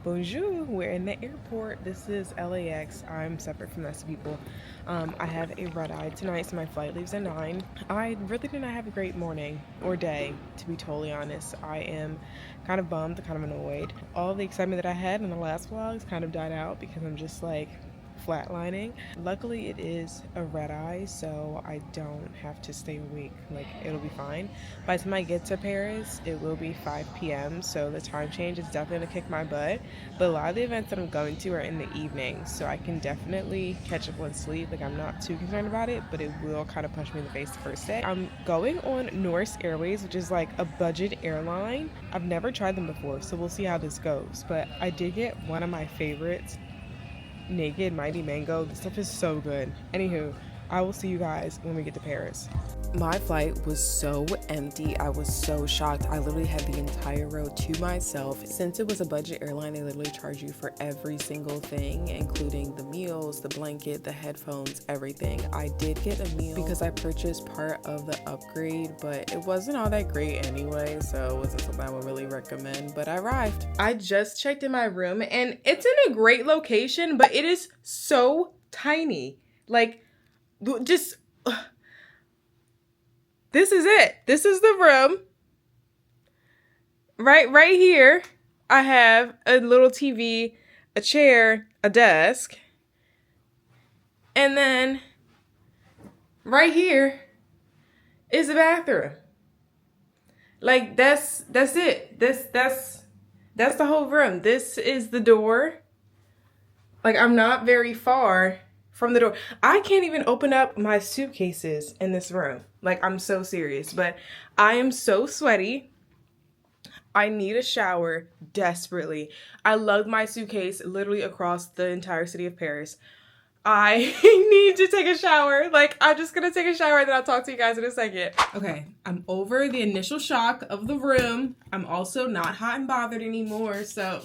Bonjour, we're in the airport. This is LAX. I'm separate from the rest of people. I have a red eye tonight, so my flight leaves at 9. I really did not have a great morning or day, to be totally honest. I am kind of bummed, kind of annoyed. All the excitement that I had in the last vlogs kind of died out because I'm just like flatlining. Luckily, it is a red eye, so I don't have to stay awake. Like, it'll be fine. By the time I get to Paris, it will be 5 p.m., so the time change is definitely gonna kick my butt. But a lot of the events that I'm going to are in the evening, so I can definitely catch up on sleep. Like, I'm not too concerned about it, but it will kind of punch me in the face the first day. I'm going on Norse Airways, which is like a budget airline. I've never tried them before, so we'll see how this goes. But I did get one of my favorites, Naked Mighty Mango. This stuff is so good. Anywho, I will see you guys when we get to Paris. My flight was so empty. I was so shocked. I literally had the entire row to myself. Since it was a budget airline, they literally charge you for every single thing, including the meals, the blanket, the headphones, everything. I did get a meal because I purchased part of the upgrade, but it wasn't all that great anyway, so it wasn't something I would really recommend, but I arrived. I just checked in my room and it's in a great location, but it is so tiny. Like, just... This is it. This is the room. Right here, I have a little TV, a chair, a desk. And then right here is the bathroom. Like, that's it. That's the whole room. This is the door. Like, I'm not very far from the door. I can't even open up my suitcases in this room. Like, I'm so serious, but I am so sweaty. I need a shower desperately. I lugged my suitcase literally across the entire city of Paris. I need to take a shower. Like, I'm just gonna take a shower and then I'll talk to you guys in a second. Okay, I'm over the initial shock of the room. I'm also not hot and bothered anymore, so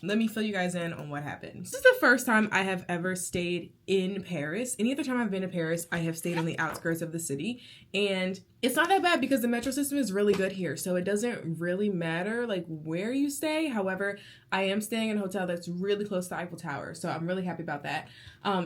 let me fill you guys in on what happened. This is the first time I have ever stayed in Paris. Any other time I've been to Paris, I have stayed on the outskirts of the city. And it's not that bad because the metro system is really good here. So it doesn't really matter like where you stay. However, I am staying in a hotel that's really close to Eiffel Tower. So I'm really happy about that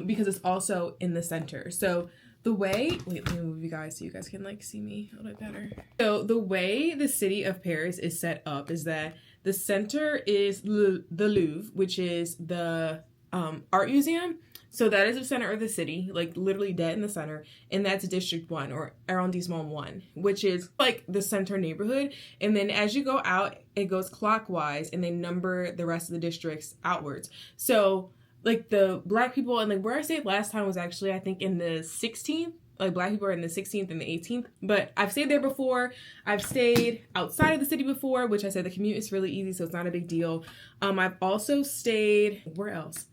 because it's also in the center. So the way, wait, let me move you guys so you guys can like see me a little bit better. So the way the city of Paris is set up is that the center is the Louvre, which is the art museum. So that is the center of the city, like literally dead in the center. And that's District 1 or Arrondissement 1, which is like the center neighborhood. And then as you go out, it goes clockwise and they number the rest of the districts outwards. So like the black people, and like where I stayed last time was actually, I think in the 16th. Like black people are in the 16th and the 18th, but I've stayed there before. I've stayed outside of the city before, which I said the commute is really easy, so it's not a big deal. I've also stayed, where else?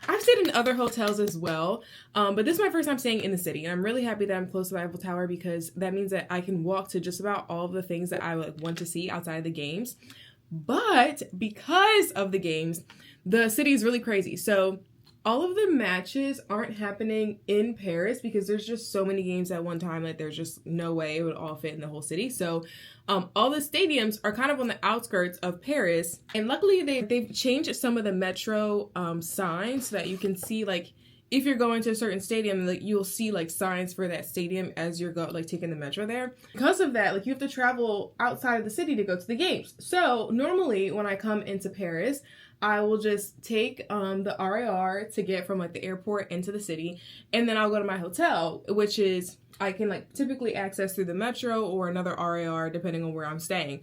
I've stayed in other hotels as well, but this is my first time staying in the city, and I'm really happy that I'm close to the Eiffel Tower because that means that I can walk to just about all of the things that I would want to see outside of the games. But because of the games, the city is really crazy. So all of the matches aren't happening in Paris because there's just so many games at one time. Like, there's just no way it would all fit in the whole city. So all the stadiums are kind of on the outskirts of Paris. And luckily, they've changed some of the metro signs so that you can see, like, if you're going to a certain stadium, like you'll see like signs for that stadium as you're taking the metro there. Because of that, like you have to travel outside of the city to go to the games. So normally when I come into Paris, I will just take the RAR to get from like the airport into the city, and then I'll go to my hotel, which is I can like typically access through the metro or another RAR depending on where I'm staying.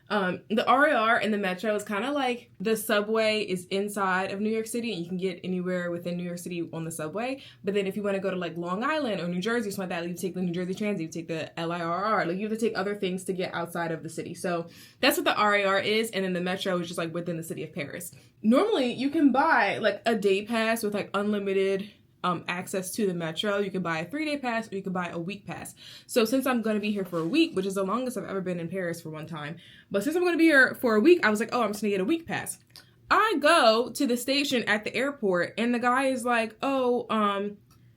The RAR and the metro is kind of like the subway is inside of New York City and you can get anywhere within New York City on the subway. But then if you want to go to like Long Island or New Jersey or something like that, you take the New Jersey Transit, you take the LIRR. Like you have to take other things to get outside of the city. So that's what the RAR is. And then the metro is just like within the city of Paris. Normally you can buy like a day pass with like unlimited access to the metro. You can buy a 3-day pass or you can buy a week pass. So since I'm going to be here for a week, which is the longest I've ever been in Paris for one time, but since I'm going to be here for a week, I was like, oh, I'm just going to get a week pass. I go to the station at the airport and the guy is like, oh,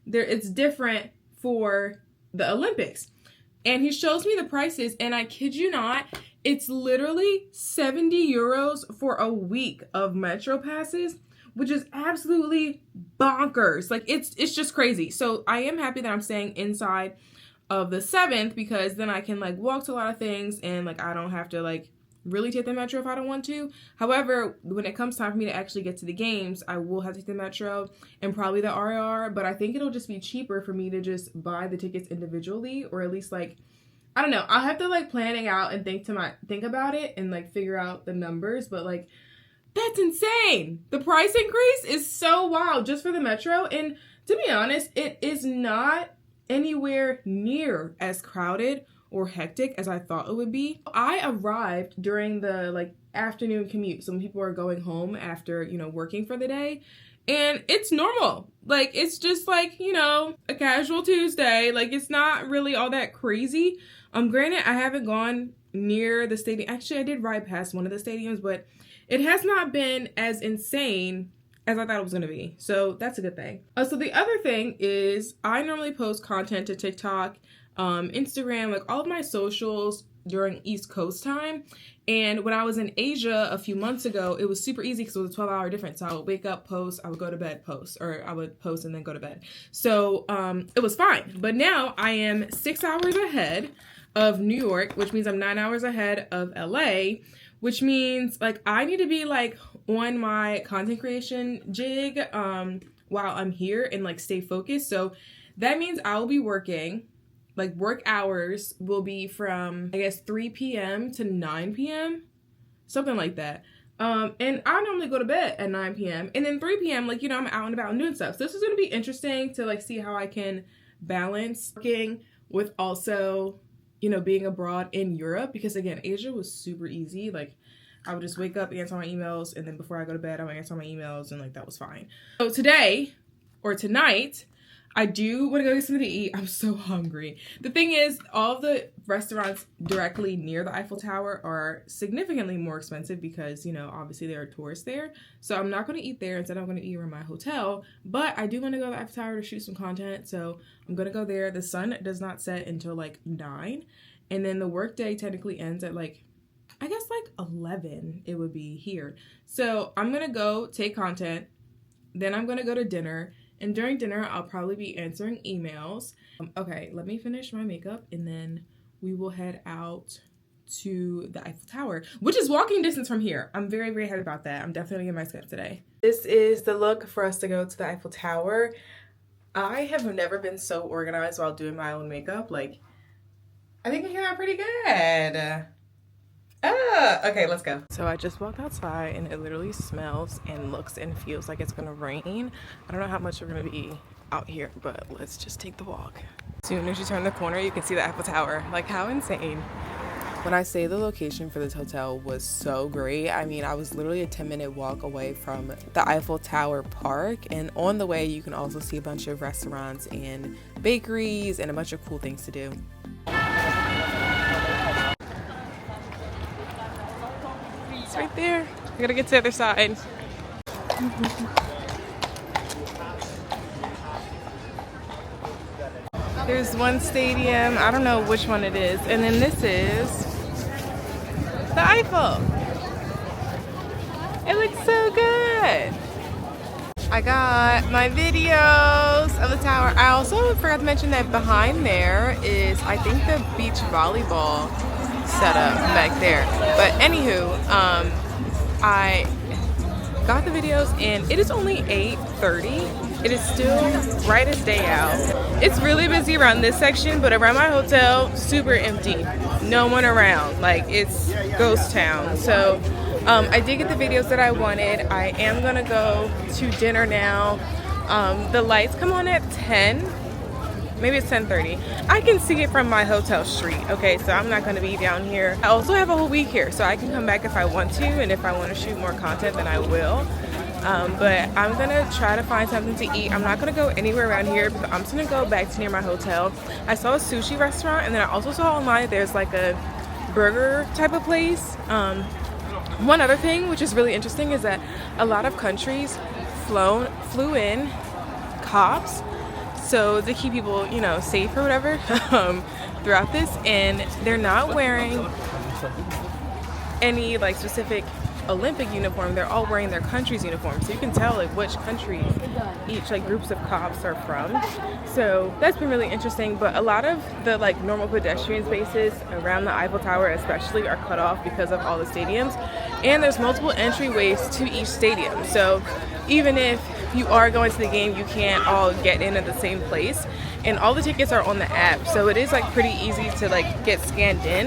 it's different for the Olympics. And he shows me the prices and I kid you not, It's literally 70 euros for a week of metro passes, which is absolutely bonkers. Like it's just crazy. So I am happy that I'm staying inside of the 7th, because then I can like walk to a lot of things, and like I don't have to like really take the metro if I don't want to. However, when it comes time for me to actually get to the games, I will have to take the metro and probably the RR, but I think it'll just be cheaper for me to just buy the tickets individually, or at least like, I don't know. I'll have to like plan it out and think about it and like figure out the numbers, but like that's insane. The price increase is so wild just for the metro, and to be honest, it is not anywhere near as crowded or hectic as I thought it would be. I arrived during the like afternoon commute, so when people are going home after, you know, working for the day, and it's normal. Like it's just like, you know, a casual Tuesday. Like it's not really all that crazy. Granted, I haven't gone near the stadium. Actually, I did ride past one of the stadiums, but it has not been as insane as I thought it was going to be. So that's a good thing. So the other thing is I normally post content to TikTok, Instagram, like all of my socials during East Coast time. And when I was in Asia a few months ago, it was super easy because it was a 12-hour difference. So I would wake up, post, I would go to bed, post, or I would post and then go to bed. So it was fine. But now I am 6 hours ahead of New York, which means I'm 9 hours ahead of LA, which means like I need to be like on my content creation jig while I'm here and like stay focused. So that means I will be working. Like work hours will be from, I guess, 3 p.m. to 9 p.m. Something like that. And I normally go to bed at 9 p.m. And then 3 p.m., like, you know, I'm out and about and doing stuff. So this is going to be interesting to like see how I can balance working with also, you know, being abroad in Europe. Because again, Asia was super easy. Like I would just wake up, answer my emails, and then before I go to bed, I would answer my emails, and like that was fine. So today, or tonight, I do want to go get something to eat. I'm so hungry. The thing is, all of the restaurants directly near the Eiffel Tower are significantly more expensive because, you know, obviously there are tourists there. So I'm not going to eat there. Instead, I'm going to eat in my hotel. But I do want to go to the Eiffel Tower to shoot some content. So I'm going to go there. The sun does not set until like 9. And then the workday technically ends at like, I guess like 11 it would be here. So I'm going to go take content. Then I'm going to go to dinner. And during dinner, I'll probably be answering emails. Okay, let me finish my makeup and then we will head out to the Eiffel Tower, which is walking distance from here. I'm very, very happy about that. I'm definitely gonna get my steps today. This is the look for us to go to the Eiffel Tower. I have never been so organized while doing my own makeup. Like, I think I came out pretty good. Okay, let's go. So I just walked outside and it literally smells and looks and feels like it's gonna rain. I don't know how much we're gonna be out here, but let's just take the walk. As soon as you turn the corner, you can see the Eiffel Tower. Like, how insane. When I say the location for this hotel was so great, I mean, I was literally a 10-minute walk away from the Eiffel Tower Park, and on the way you can also see a bunch of restaurants and bakeries and a bunch of cool things to do. It's right there. I gotta get to the other side. There's one stadium, I don't know which one it is, and then this is the Eiffel. It looks so good. I got my videos of the tower. I also forgot to mention that behind there is, I think, the beach volleyball setup back there. But anywho, I got the videos and it is only 8:30. It is still bright as day out. It's really busy around this section, but around my hotel, super empty. No one around. Like, it's ghost town. So I did get the videos that I wanted. I am gonna go to dinner now. The lights come on at 10. Maybe it's 10:30. I can see it from my hotel street, okay? So I'm not gonna be down here. I also have a whole week here, so I can come back if I want to, and if I want to shoot more content, then I will. But I'm gonna try to find something to eat. I'm not gonna go anywhere around here because I'm just gonna go back to near my hotel. I saw a sushi restaurant, and then I also saw online that there's like a burger type of place. One other thing which is really interesting is that a lot of countries flew in cops, so to keep people, you know, safe or whatever throughout this, and they're not wearing any like specific Olympic uniform. They're all wearing their country's uniform, so you can tell like which countries each like groups of cops are from. So that's been really interesting. But a lot of the like normal pedestrian spaces around the Eiffel Tower especially are cut off because of all the stadiums, and there's multiple entryways to each stadium. So even if you are going to the game, you can't all get in at the same place, and all the tickets are on the app, so it is like pretty easy to like get scanned in.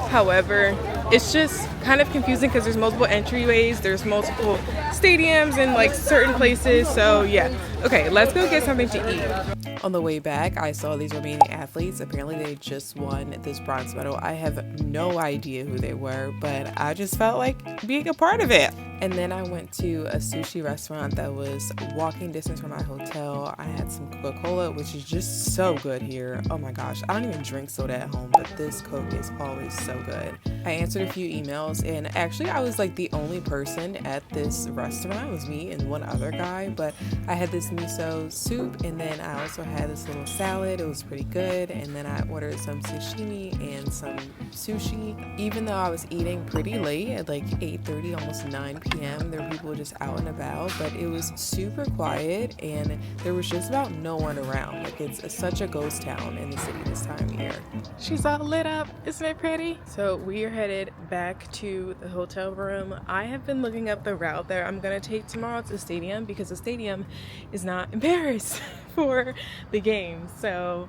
However, it's just kind of confusing because there's multiple entryways, there's multiple stadiums and like certain places. So yeah, okay, let's go get something to eat. On the way back, I saw these remaining athletes. Apparently they just won this bronze medal. I have no idea who they were, but I just felt like being a part of it. And then I went to a sushi restaurant that was walking distance from my hotel. I had some Coca-Cola, which is just so good here. Oh my gosh, I don't even drink soda at home, but this Coke is always so good. I answered a few emails, and actually I was like the only person at this restaurant. It was me and one other guy, but I had this miso soup, and then I also had this little salad. It was pretty good. And then I ordered some sashimi and some sushi. Even though I was eating pretty late at like 8:30, almost 9 p.m., there were people just out and about, but it was super quiet and there was just about no one around. Like it's such a ghost town in the city this time of year. She's all lit up, isn't it pretty? So we are headed back to the hotel room. I have been looking up the route that I'm gonna take tomorrow to the stadium because the stadium is not in Paris for the game. So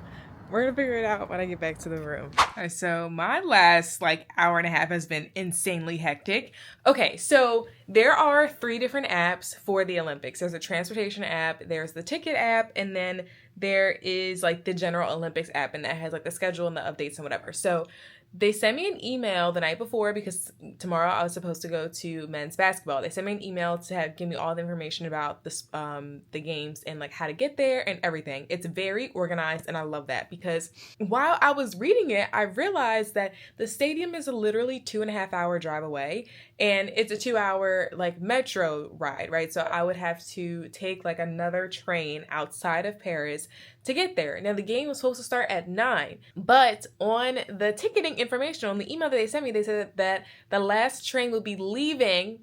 we're gonna figure it out when I get back to the room. Okay, so my last like hour and a half has been insanely hectic. Okay, so there are 3 different apps for the Olympics. There's a transportation app, there's the ticket app, and then there is like the general Olympics app, and that has like the schedule and the updates and whatever. So they sent me an email the night before because tomorrow I was supposed to go to men's basketball. They sent me an email to give me all the information about the games and like how to get there and everything. It's very organized, and I love that because while I was reading it, I realized that the stadium is a literally 2.5 hour drive away, and it's a 2-hour like metro ride, right? So I would have to take like another train outside of Paris to get there. Now the game was supposed to start at 9, but on the ticketing information on the email that they sent me, they said that the last train will be leaving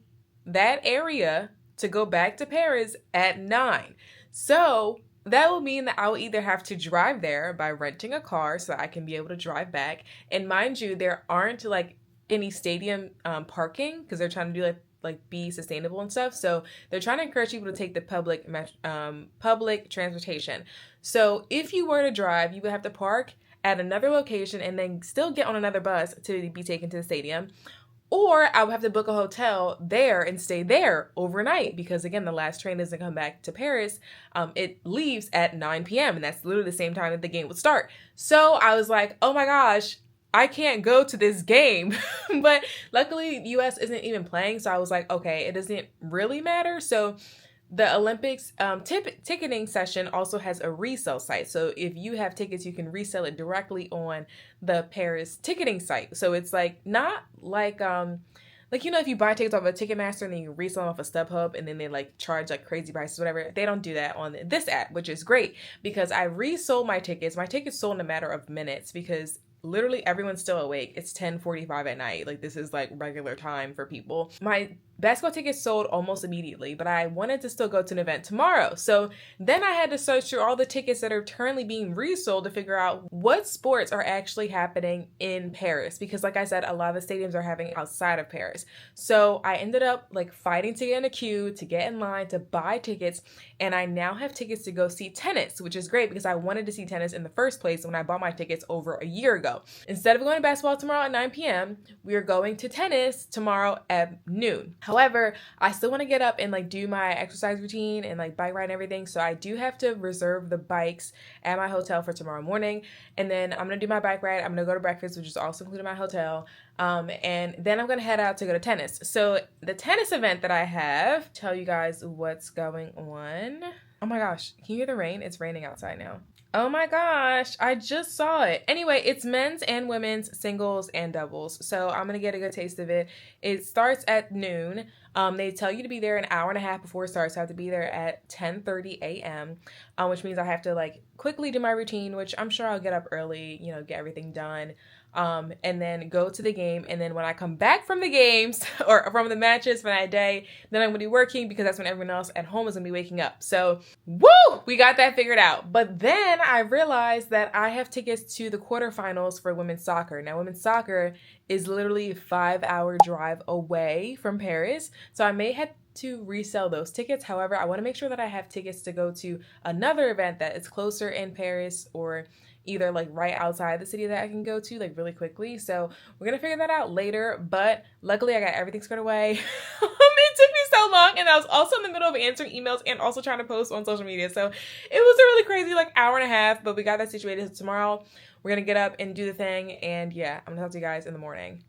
that area to go back to Paris at 9. So that will mean that I will either have to drive there by renting a car so that I can be able to drive back. And mind you, there aren't like any stadium parking because they're trying to do like be sustainable and stuff. So they're trying to encourage people to take the public transportation. So if you were to drive, you would have to park at another location and then still get on another bus to be taken to the stadium. Or I would have to book a hotel there and stay there overnight because, again, the last train doesn't come back to Paris. It leaves at 9 p.m. and that's literally the same time that the game would start. So I was like, oh my gosh, I can't go to this game. But luckily, the U.S. isn't even playing. So I was like, okay, it doesn't really matter. So the Olympics ticketing session also has a resale site. So if you have tickets, you can resell it directly on the Paris ticketing site. So it's like not like you know, if you buy tickets off of Ticketmaster and then you resell them off of StubHub and then they like charge like crazy prices, whatever. They don't do that on this app, which is great because I resold my tickets. My tickets sold in a matter of minutes because literally everyone's still awake. It's 10:45 at night. Like this is like regular time for people. My basketball tickets sold almost immediately, but I wanted to still go to an event tomorrow. So then I had to search through all the tickets that are currently being resold to figure out what sports are actually happening in Paris. Because like I said, a lot of the stadiums are happening outside of Paris. So I ended up like fighting to get in a queue, to get in line, to buy tickets. And I now have tickets to go see tennis, which is great because I wanted to see tennis in the first place when I bought my tickets over a year ago. Instead of going to basketball tomorrow at 9 p.m., we are going to tennis tomorrow at noon. However, I still want to get up and like do my exercise routine and like bike ride and everything. So I do have to reserve the bikes at my hotel for tomorrow morning. And then I'm going to do my bike ride. I'm going to go to breakfast, which is also included in my hotel. And then I'm going to head out to go to tennis. So the tennis event that I have, tell you guys what's going on. Oh my gosh, can you hear the rain? It's raining outside now. Oh my gosh, I just saw it. Anyway, it's men's and women's singles and doubles. So I'm going to get a good taste of it. It starts at noon. They tell you to be there an hour and a half before it starts. So I have to be there at 10:30 a.m., which means I have to like quickly do my routine, which I'm sure I'll get up early, you know, get everything done. and then go to the game. And then when I come back from the games or from the matches for that day, then I'm gonna be working because that's when everyone else at home is gonna be waking up. So woo, we got that figured out. But then I realized that I have tickets to the quarterfinals for women's soccer. Now, women's soccer is literally a 5-hour drive away from Paris. So I may have to resell those tickets. However, I want to make sure that I have tickets to go to another event that is closer in Paris, or either like right outside the city that I can go to like really quickly. So we're gonna figure that out later, but luckily I got everything squared away. It took me so long, and I was also in the middle of answering emails and also trying to post on social media. So it was a really crazy like hour and a half, but we got that situated. So tomorrow we're gonna get up and do the thing, and yeah, I'm gonna talk to you guys in the morning.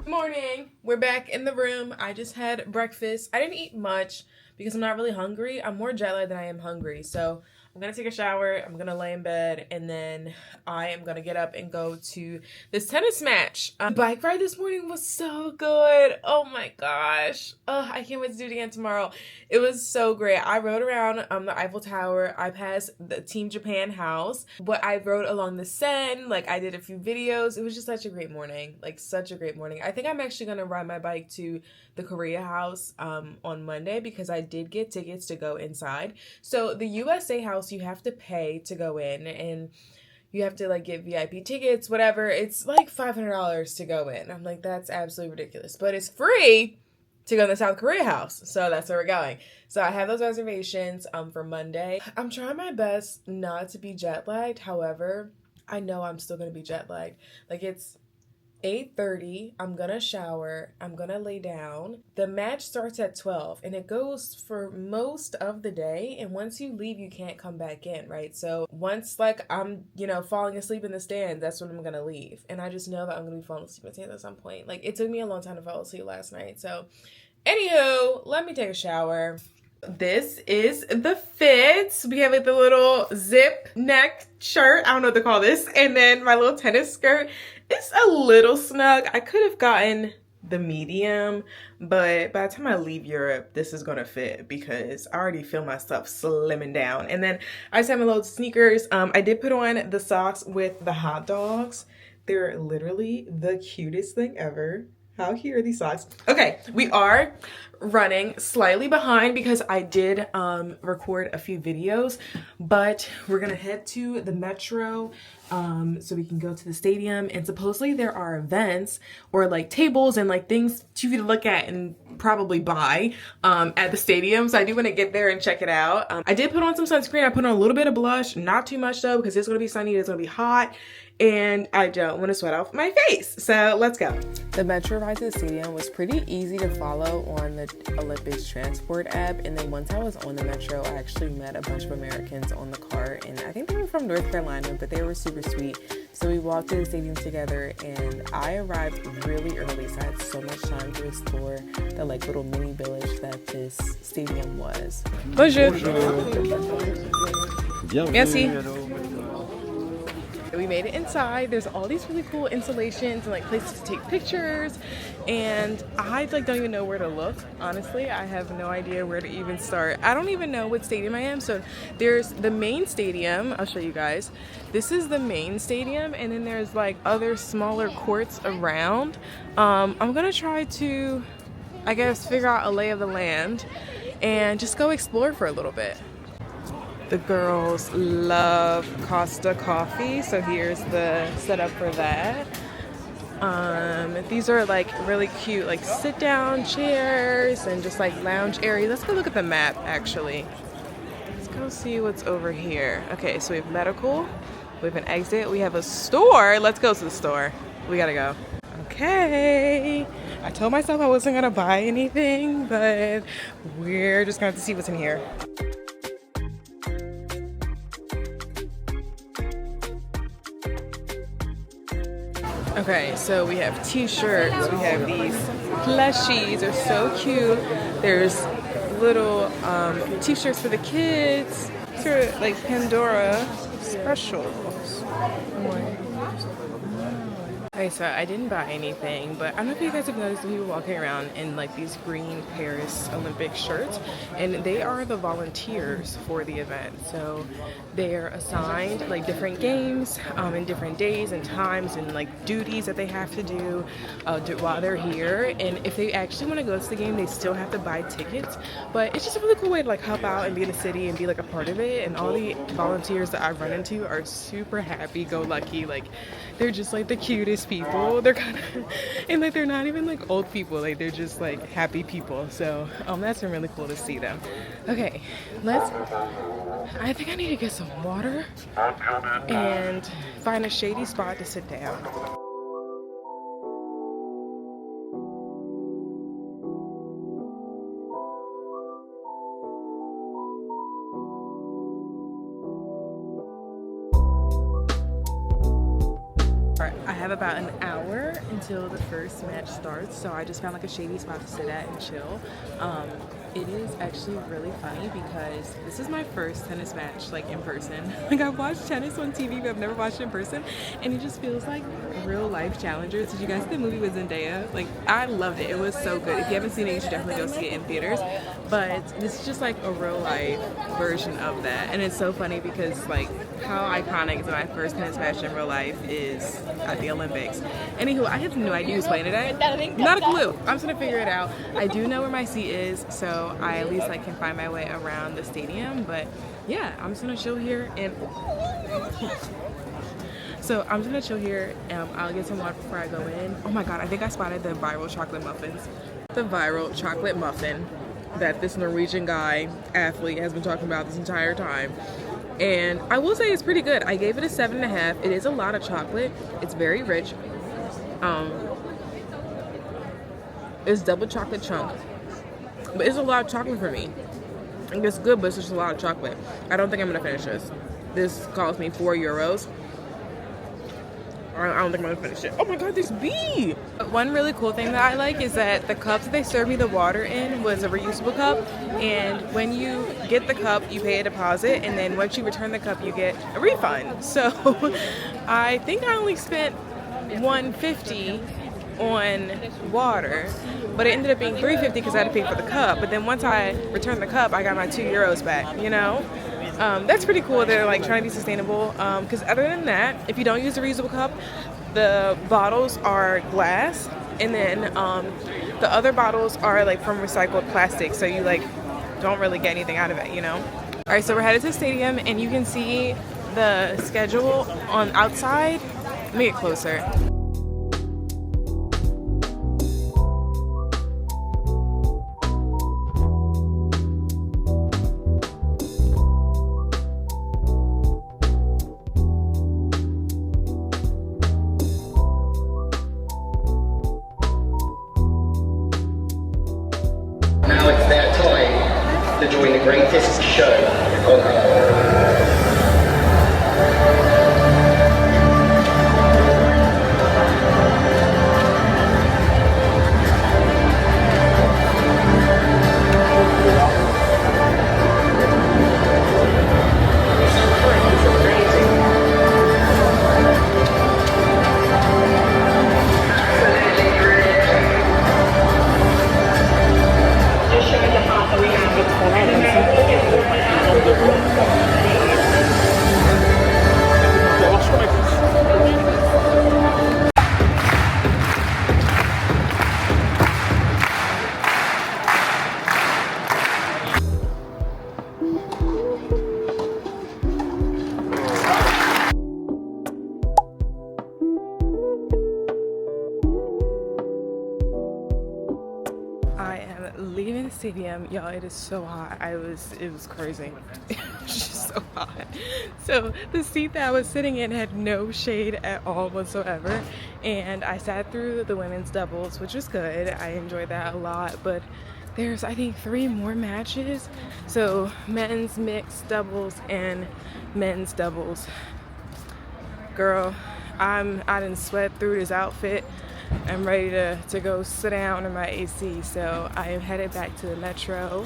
Morning, we're back in the room. I just had breakfast. I didn't eat much because I'm not really hungry. I'm more jet lagged than I am hungry. So I'm gonna take a shower, I'm gonna lay in bed, and then I am gonna get up and go to this tennis match. The bike ride this morning was so good. Oh my gosh. I can't wait to do it again tomorrow. It was so great. I rode around the Eiffel Tower. I passed the Team Japan house, but I rode along the Seine. Like, I did a few videos. It was just such a great morning. Like, such a great morning. I think I'm actually gonna ride my bike to the Korea house on Monday because I did get tickets to go inside. So the USA house, you have to pay to go in, and you have to like get VIP tickets, whatever. It's like $500 to go in. I'm like, that's absolutely ridiculous, but it's free to go to the South Korea house. So that's where we're going. So I have those reservations for Monday. I'm trying my best not to be jet lagged. However, I know I'm still going to be jet lagged. Like, it's 8:30, I'm gonna shower, I'm gonna lay down. The match starts at 12 and it goes for most of the day, and once you leave you can't come back in, right? So once like I'm, falling asleep in the stands, that's when I'm gonna leave. And I just know that I'm gonna be falling asleep in the stands at some point. Like, it took me a long time to fall asleep last night. So anywho, let me take a shower. This is the fit. We have like the little zip neck shirt. I don't know what to call this. And then my little tennis skirt. It's a little snug. I could have gotten the medium, but by the time I leave Europe, this is gonna fit because I already feel myself slimming down. And then I just have my little sneakers. I did put on the socks with the hot dogs. They're literally the cutest thing ever. How cute are these socks? Okay, we are running slightly behind because I did record a few videos, but we're gonna head to the metro so we can go to the stadium. And supposedly there are events or like tables and like things for you to look at and probably buy at the stadium. So I do want to get there and check it out. I did put on some sunscreen. I put on a little bit of blush, not too much though, because it's gonna be sunny, it's gonna be hot, and I don't want to sweat off my face. So let's go. The metro ride to the stadium was pretty easy to follow on the Olympics transport app. And then once I was on the metro, I actually met a bunch of Americans on the car, and I think they were from North Carolina, but they were super sweet. So we walked to the stadium together, and I arrived really early, so I had so much time to explore the like little mini village that this stadium was. Bonjour. Merci. We made it inside. There's all these really cool installations and like places to take pictures, and I like don't even know where to look. Honestly, I have no idea where to even start. I don't even know what stadium I am. So there's the main stadium. I'll show you guys. This is the main stadium, and then there's like other smaller courts around. I'm gonna try to, I guess, figure out a lay of the land and just go explore for a little bit. The girls love Costa coffee, so here's the setup for that. These are like really cute, like sit down chairs and just like lounge area. Let's go look at the map actually. Let's go see what's over here. Okay, so we have medical, we have an exit, we have a store. Let's go to the store. We gotta go. Okay, I told myself I wasn't gonna buy anything, but we're just gonna have to see what's in here. Okay, so we have t-shirts, we have these plushies, they're so cute. There's little t-shirts for the kids. These are like Pandora specials. Okay, so I didn't buy anything, but I don't know if you guys have noticed the people walking around in like these green Paris Olympic shirts, and they are the volunteers for the event. So they're assigned like different games and different days and times and like duties that they have to do while they're here. And if they actually want to go to the game, they still have to buy tickets. But it's just a really cool way to like help out and be in the city and be like a part of it. And all the volunteers that I've run into are super happy-go-lucky. Like they're just like the cutest people. They're kind of, and like they're not even like old people. Like they're just like happy people. So that's been really cool to see them. Okay, I think I need to get some water and find a shady spot to sit down. I have about an hour until the first match starts, so I just found like a shady spot to sit at and chill. It is actually really funny because this is my first tennis match like in person. Like I've watched tennis on TV, but I've never watched it in person, and it just feels like real life challengers. Did you guys see the movie with Zendaya? Like I loved it. It was so good. If you haven't seen it, you should definitely go see it in theaters. But this is just like a real life version of that, and it's so funny because like how iconic is my first tennis match in real life is at the Olympics. Anywho, I have no idea who's playing today. Not a clue. I'm just gonna figure it out. I do know where my seat is, so I at least like can find my way around the stadium. But yeah, I'm just gonna chill here and I'll get some water before I go in. Oh my god, I think I spotted the viral chocolate muffins. The viral chocolate muffin that this Norwegian guy athlete has been talking about this entire time. And I will say it's pretty good. I gave it a 7.5. It is a lot of chocolate. It's very rich. It's double chocolate chunk. But it's a lot of chocolate for me. And it's good, but it's just a lot of chocolate. I don't think I'm gonna finish this. This cost me €4. I don't think I'm gonna finish it. Oh my god, this bee! One really cool thing that I like is that the cups that they served me the water in was a reusable cup, and when you get the cup, you pay a deposit, and then once you return the cup, you get a refund. So I think I only spent $150 on water, but it ended up being $3.50 because I had to pay for the cup. But then once I returned the cup, I got my €2 back, you know? That's pretty cool. They're like trying to be sustainable, because other than that, if you don't use a reusable cup, the bottles are glass, and then the other bottles are like from recycled plastic, so you like don't really get anything out of it, you know? All right, so we're headed to the stadium, and you can see the schedule on outside. Let me get closer. Now it's their time to join the greatest show on earth. Leaving the stadium, y'all, it is so hot. It was crazy. It was just so hot. So the seat that I was sitting in had no shade at all whatsoever, and I sat through the women's doubles, which was good. I enjoyed that a lot, but there's I think 3 more matches. So men's mixed doubles and men's doubles. Girl, I didn't sweat through this outfit. I'm ready to go sit down in my AC, so I am headed back to the metro,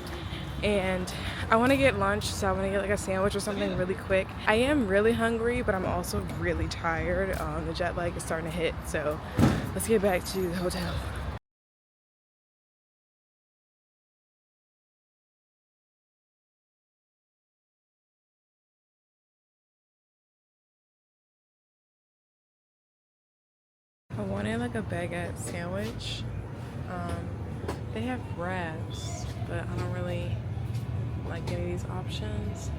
and I want to get lunch, so I want to get like a sandwich or something really quick. I am really hungry, but I'm also really tired. The jet lag is starting to hit, so let's get back to the hotel. I wanted like a baguette sandwich. They have wraps, but I don't really like any of these options.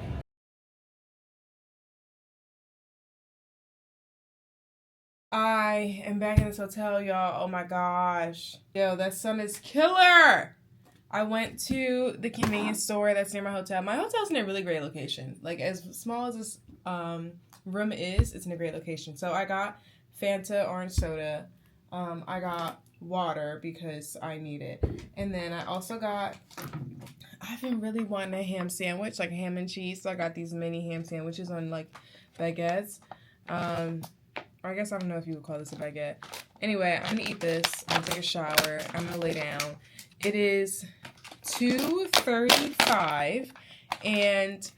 I am back in this hotel, y'all. Oh my gosh. Yo, that sun is killer. I went to the convenience store that's near my hotel. My hotel's in a really great location. Like, as small as this room is, it's in a great location. So I got Fanta orange soda. I got water because I need it. And then I also got, I've been really wanting a ham sandwich, like a ham and cheese. So I got these mini ham sandwiches on like baguettes. Or I guess I don't know if you would call this a baguette. Anyway, I'm gonna eat this. I'm gonna take a shower. I'm gonna lay down. It is 2:35 and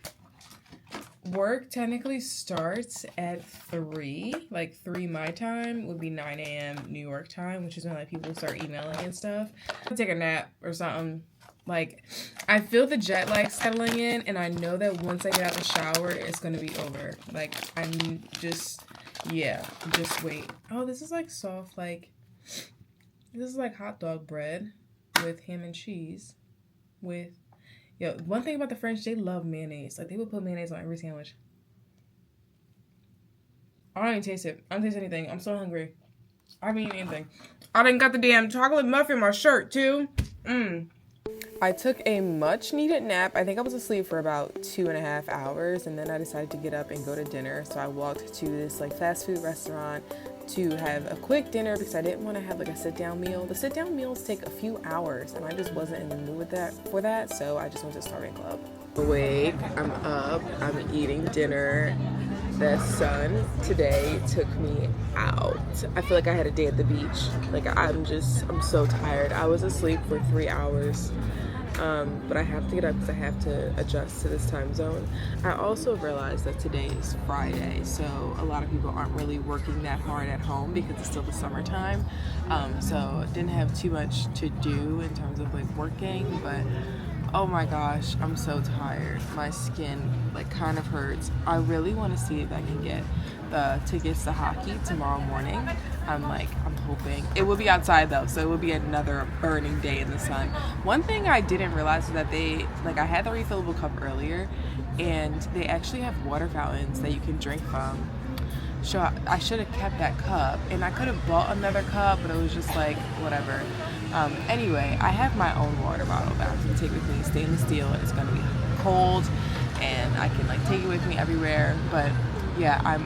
work technically starts at 3. Like 3 my time would be 9 a.m. New York time, which is when like people start emailing and stuff. I'm gonna take a nap or something. Like, I feel the jet lag settling in, and I know that once I get out the shower, it's gonna be over. Like, I'm just, yeah, just wait. Oh, this is like soft, like, this is like hot dog bread with ham and cheese. With, yo, one thing about the French, they love mayonnaise. Like, they would put mayonnaise on every sandwich. I don't even taste it. I don't taste anything. I'm so hungry. I haven't eaten anything. I done got the damn chocolate muffin in my shirt, too. I took a much needed nap. I think I was asleep for about 2.5 hours, and then I decided to get up and go to dinner. So I walked to this like fast food restaurant to have a quick dinner because I didn't want to have like a sit down meal. The sit down meals take a few hours, and I just wasn't in the mood for that. So I just went to Starving Club. Awake, I'm up, I'm eating dinner. The sun today took me out. I feel like I had a day at the beach. Like, I'm so tired. I was asleep for 3 hours. But I have to get up because I have to adjust to this time zone. I also realized that today is Friday, so a lot of people aren't really working that hard at home because it's still the summertime. So didn't have too much to do in terms of like working, but oh my gosh, I'm so tired. My skin like kind of hurts. I really want to see if I can get the tickets to hockey tomorrow morning. I'm hoping. It will be outside though, so it will be another burning day in the sun. One thing I didn't realize is that I had the refillable cup earlier, and they actually have water fountains that you can drink from. So I should have kept that cup, and I could have bought another cup, but it was just like, whatever. Anyway, I have my own water bottle that I'm gonna take with me, stainless steel, and it's gonna be cold, and I can like take it with me everywhere. But yeah, I'm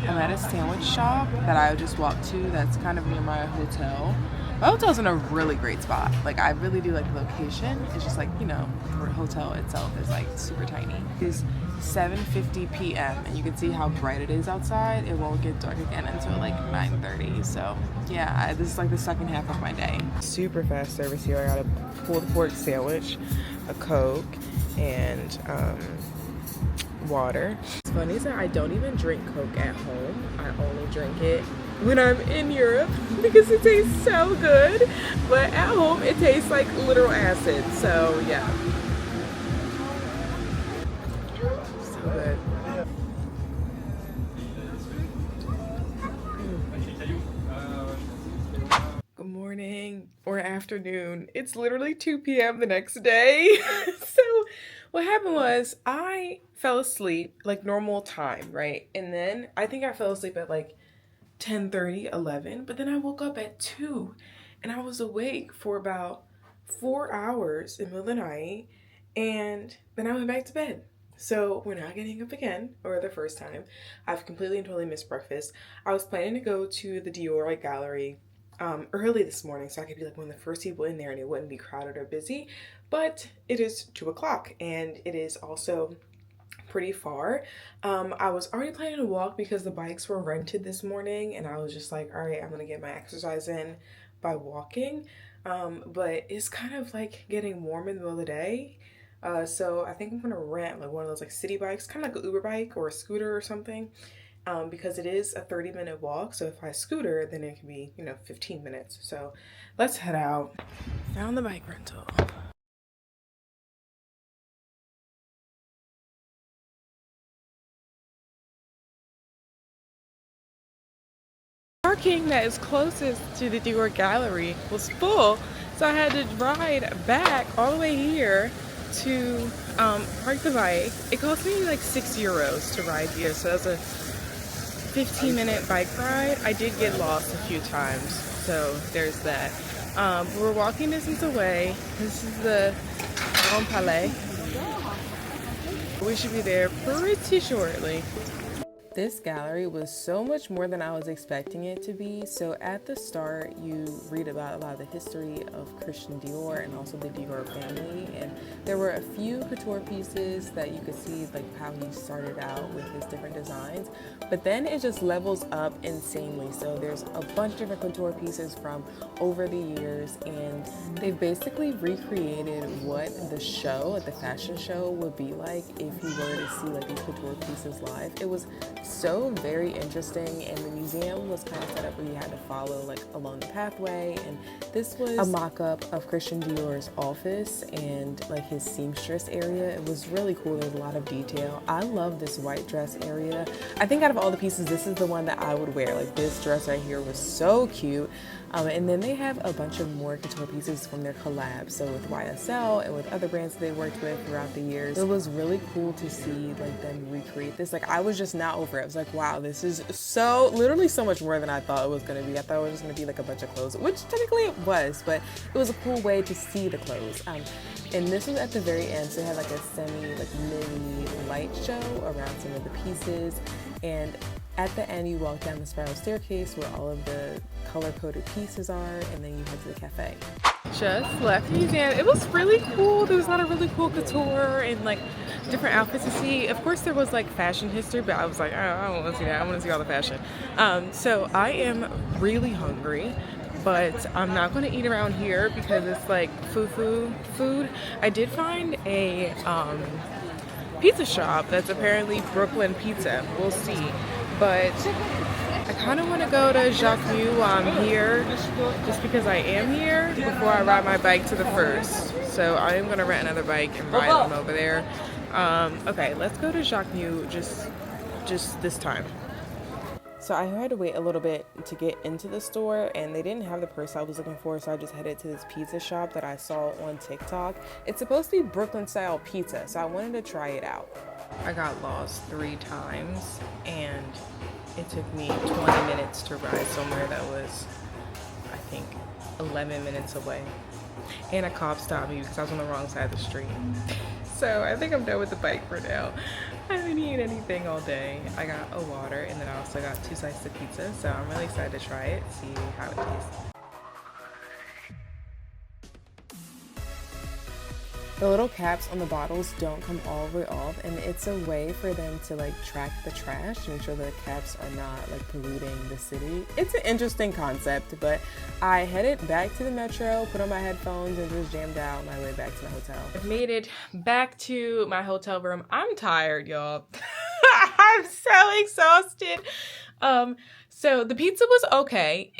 at a sandwich shop that I just walked to that's kind of near my hotel. My hotel's in a really great spot. Like, I really do like the location. It's just like, the hotel itself is like super tiny. It's 7:50 p.m. and you can see how bright it is outside. It won't get dark again until like 9:30. So yeah, this is like the second half of my day. Super fast service here. I got a pulled pork sandwich, a Coke, and water. It's funny is that I don't even drink Coke at home. I only drink it when I'm in Europe because it tastes so good. But at home, it tastes like literal acid. So yeah. So good. Good morning or afternoon. It's literally 2 p.m. the next day. So what happened was I fell asleep like normal time, right? And then I think I fell asleep at like 10:30, 11, but then I woke up at 2 and I was awake for about 4 hours in the middle of the night, and then I went back to bed. So we're not getting up again, or the first time. I've completely and totally missed breakfast. I was planning to go to the Dior Gallery early this morning so I could be like one of the first people in there and it wouldn't be crowded or busy, but it is 2 o'clock and it is also pretty far. I was already planning to walk because the bikes were rented this morning, and I was just like, all right, I'm gonna get my exercise in by walking. But it's kind of like getting warm in the middle of the day. So I think I'm gonna rent like one of those like city bikes, kind of like an Uber bike or a scooter or something, because it is a 30-minute walk. So if I scooter, then it can be, 15 minutes. So let's head out. Found the bike rental. Parking that is closest to the Dior Gallery was full, so I had to ride back all the way here to park the bike. It cost me like €6 to ride here, so that was a 15-minute bike ride. I did get lost a few times, so there's that. We're walking distance away. This is the Grand Palais. We should be there pretty shortly. This gallery was so much more than I was expecting it to be. So at the start, you read about a lot of the history of Christian Dior and also the Dior family. And there were a few couture pieces that you could see like how he started out with his different designs. But then it just levels up insanely. So there's a bunch of different couture pieces from over the years, and they basically recreated what the show, like the fashion show, would be like if you were to see like these couture pieces live. It was so very interesting, and the museum was kind of set up where you had to follow like along the pathway, and this was a mock-up of Christian Dior's office and like his seamstress area. It was really cool. There was a lot of detail. I love this white dress area. I think out of all the pieces, this is the one that I would wear. Like this dress right here was so cute. And then they have a bunch of more couture pieces from their collabs, so with YSL and with other brands they worked with throughout the years. It was really cool to see like them recreate this. Like I was just not over it. I was like, wow, this is so literally so much more than I thought it was going to be. I thought it was just going to be like a bunch of clothes, which technically it was, but it was a cool way to see the clothes. And this was at the very end, so it had like a mini light show around some of the pieces. And at the end, you walk down the spiral staircase where all of the color-coded pieces are, and then you head to the cafe. Just left the museum. It was really cool. There was a lot of really cool couture and like different outfits to see. Of course, there was like fashion history, but I was like, oh, I don't want to see that. I want to see all the fashion. So I am really hungry, but I'm not going to eat around here because it's like food. I did find a pizza shop that's apparently Brooklyn pizza. We'll see. But I kind of want to go to Jacques Mule while I'm here, just because I am here, before I ride my bike to the first. So I am going to rent another bike and ride them over there. Okay, let's go to Jacques Mule just this time. So I had to wait a little bit to get into the store, and they didn't have the purse I was looking for, so I just headed to this pizza shop that I saw on TikTok. It's supposed to be Brooklyn style pizza, so I wanted to try it out. I got lost 3 times, and it took me 20 minutes to ride somewhere that was, I think, 11 minutes away. And a cop stopped me because I was on the wrong side of the street. So I think I'm done with the bike for now. I haven't eaten anything all day. I got a water, and then I also got 2 slices of pizza, so I'm really excited to try it, see how it tastes. The little caps on the bottles don't come all the way off, and it's a way for them to like track the trash to make sure the caps are not like polluting the city. It's an interesting concept, but I headed back to the metro, put on my headphones, and just jammed out my way back to my hotel. I've made it back to my hotel room. I'm tired, y'all. I'm so exhausted. So the pizza was okay.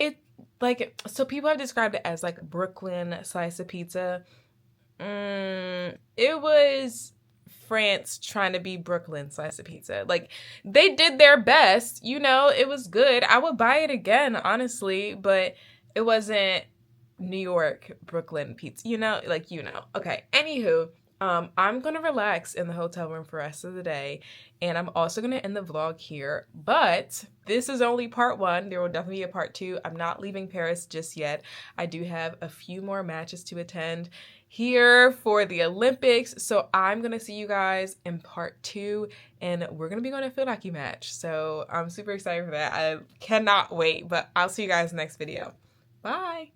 So people have described it as like Brooklyn slice of pizza. It was France trying to be Brooklyn slice of pizza. Like, they did their best, it was good. I would buy it again, honestly, but it wasn't New York Brooklyn pizza, Okay, anywho, I'm gonna relax in the hotel room for the rest of the day, and I'm also gonna end the vlog here, but this is only part 1. There will definitely be a part 2. I'm not leaving Paris just yet. I do have a few more matches to attend here for the Olympics, so I'm gonna see you guys in part 2, and we're gonna be going to field hockey match, so I'm super excited for that. I cannot wait, but I'll see you guys next video. Bye.